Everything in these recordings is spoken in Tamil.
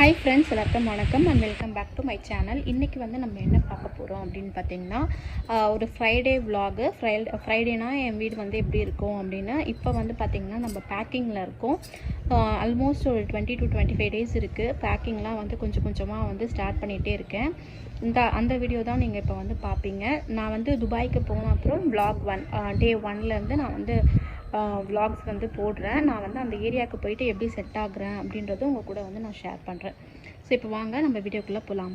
ஹாய் ஃப்ரெண்ட்ஸ், எல்லாருக்கும் வணக்கம் and welcome back to my channel. இன்றைக்கி வந்து நம்ம என்ன பார்க்க போகிறோம் அப்படின்னு பார்த்திங்கன்னா, ஒரு ஃப்ரைடே விலாகு. ஃப்ரைடேனா என் வீடு வந்து எப்படி இருக்கும் அப்படின்னு. இப்போ வந்து பார்த்திங்கன்னா நம்ம பேக்கிங்கில் இருக்கோம். ஆல்மோஸ்ட் ஒரு 20 to 25 டேஸ் இருக்குது. பேக்கிங்லாம் வந்து கொஞ்சம் கொஞ்சமாக வந்து ஸ்டார்ட் பண்ணிகிட்டே இருக்கேன். அந்த வீடியோ தான் நீங்கள் இப்போ வந்து பார்ப்பீங்க. நான் வந்து துபாய்க்கு போன அப்புறம் vlog 1 டே 1லேருந்து நான் வந்து விலாக்ஸ் வந்து போடுறேன். நான் வந்து அந்த ஏரியாவுக்கு போயிட்டு எப்படி செட் ஆகுறேன் அப்படின்றதும் உங்கள் கூட வந்து நான் ஷேர் பண்ணுறேன். ஸோ இப்போ வாங்க நம்ம வீடியோக்குள்ளே போகலாம்.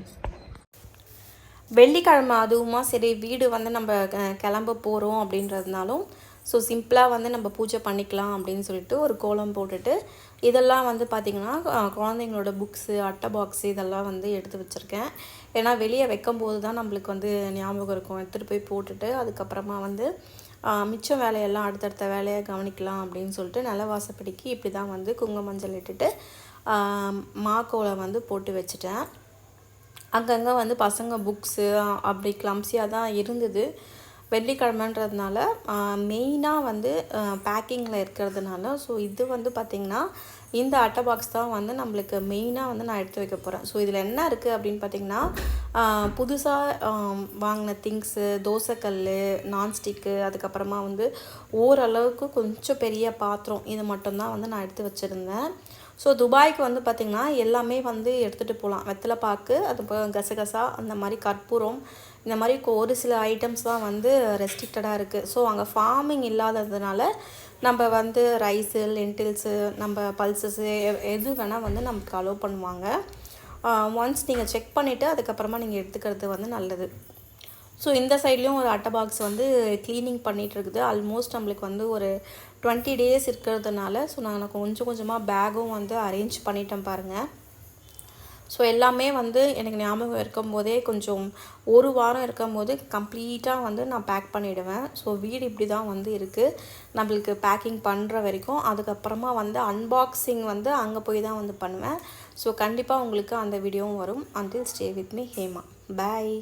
வெள்ளிக்கிழமை அதுவுமா சரி, வீடு வந்து நம்ம கிளம்ப போகிறோம் அப்படின்றதுனாலும் ஸோ சிம்பிளாக வந்து நம்ம பூஜை பண்ணிக்கலாம் அப்படின்னு சொல்லிட்டு ஒரு கோலம் போட்டுட்டு இதெல்லாம் வந்து பார்த்திங்கன்னா குழந்தைங்களோட புக்ஸு, அட்டை பாக்ஸு இதெல்லாம் வந்து எடுத்து வச்சுருக்கேன். ஏன்னா வெளியே வைக்கும்போது தான் நம்மளுக்கு வந்து ஞாபகம் இருக்கும். எடுத்துகிட்டு போய் போட்டுட்டு அதுக்கப்புறமா வந்து மிச்சம் வேலையெல்லாம் அடுத்தடுத்த வேலையை கவனிக்கலாம் அப்படின்னு சொல்லிட்டு நிலவாசப்படிக்கு இப்படி தான் வந்து குங்கும மஞ்சள் இட்டுட்டு மாக்கோலை வந்து போட்டு வச்சுட்டேன். அங்கங்கே வந்து பசங்க புக்ஸு அப்படி கிளம்ஸியாக தான் இருந்தது. வெள்ளிக்கிழமைன்றதுனால மெயினாக வந்து பேக்கிங்கில் இருக்கிறதுனால ஸோ இது வந்து பார்த்திங்கன்னா இந்த அட்டை பாக்ஸ் தான் வந்து நம்மளுக்கு மெயினாக வந்து நான் எடுத்து வைக்க போகிறேன். ஸோ இதில் என்ன இருக்குது அப்படின்னு பார்த்திங்கன்னா, புதுசாக வாங்கின திங்ஸு, தோசைக்கல், நான்ஸ்டிக்கு, அதுக்கப்புறமா வந்து ஓரளவுக்கு கொஞ்சம் பெரிய பாத்திரம், இது மட்டும்தான் வந்து நான் எடுத்து வச்சுருந்தேன். ஸோ துபாய்க்கு வந்து பார்த்திங்கன்னா எல்லாமே வந்து எடுத்துகிட்டு போகலாம். வெத்தலை பாக்கு, அது கசகசா, அந்த மாதிரி கற்பூரம், இந்த மாதிரி ஒரு சில ஐட்டம்ஸ் தான் வந்து ரெஸ்ட்ரிக்டடாக இருக்குது. ஸோ அங்கே ஃபார்மிங் இல்லாததுனால நம்ம வந்து ரைஸு, லென்டில்ஸு, நம்ம பல்சஸ்ஸு எது வேணால் வந்து நமக்கு அலோவ் பண்ணுவாங்க. ஒன்ஸ் நீங்கள் செக் பண்ணிவிட்டு அதுக்கப்புறமா நீங்கள் எடுத்துக்கிறது வந்து நல்லது. ஸோ இந்த சைட்லேயும் ஒரு அட்டை பாக்ஸ் வந்து க்ளீனிங் பண்ணிகிட்ருக்குது. ஆல்மோஸ்ட் நம்மளுக்கு வந்து ஒரு 20 டேஸ் இருக்கிறதுனால ஸோ நான் கொஞ்சம் கொஞ்சமாக பேக்கும் வந்து அரேஞ்ச் பண்ணிட்டேன் பாருங்கள். ஸோ எல்லாமே வந்து எனக்கு ஞாபகம் இருக்கும்போதே கொஞ்சம் ஒரு வாரம் இருக்கும்போது கம்ப்ளீட்டாக வந்து நான் பேக் பண்ணிவிடுவேன். ஸோ வீடு இப்படி தான் வந்து இருக்குது நம்மளுக்கு பேக்கிங் பண்ணுற வரைக்கும். அதுக்கப்புறமா வந்து அன்பாக்சிங் வந்து அங்கே போய் தான் வந்து பண்ணுவேன். ஸோ கண்டிப்பாக உங்களுக்கு அந்த வீடியோவும் வரும். until stay with me Hema. Bye.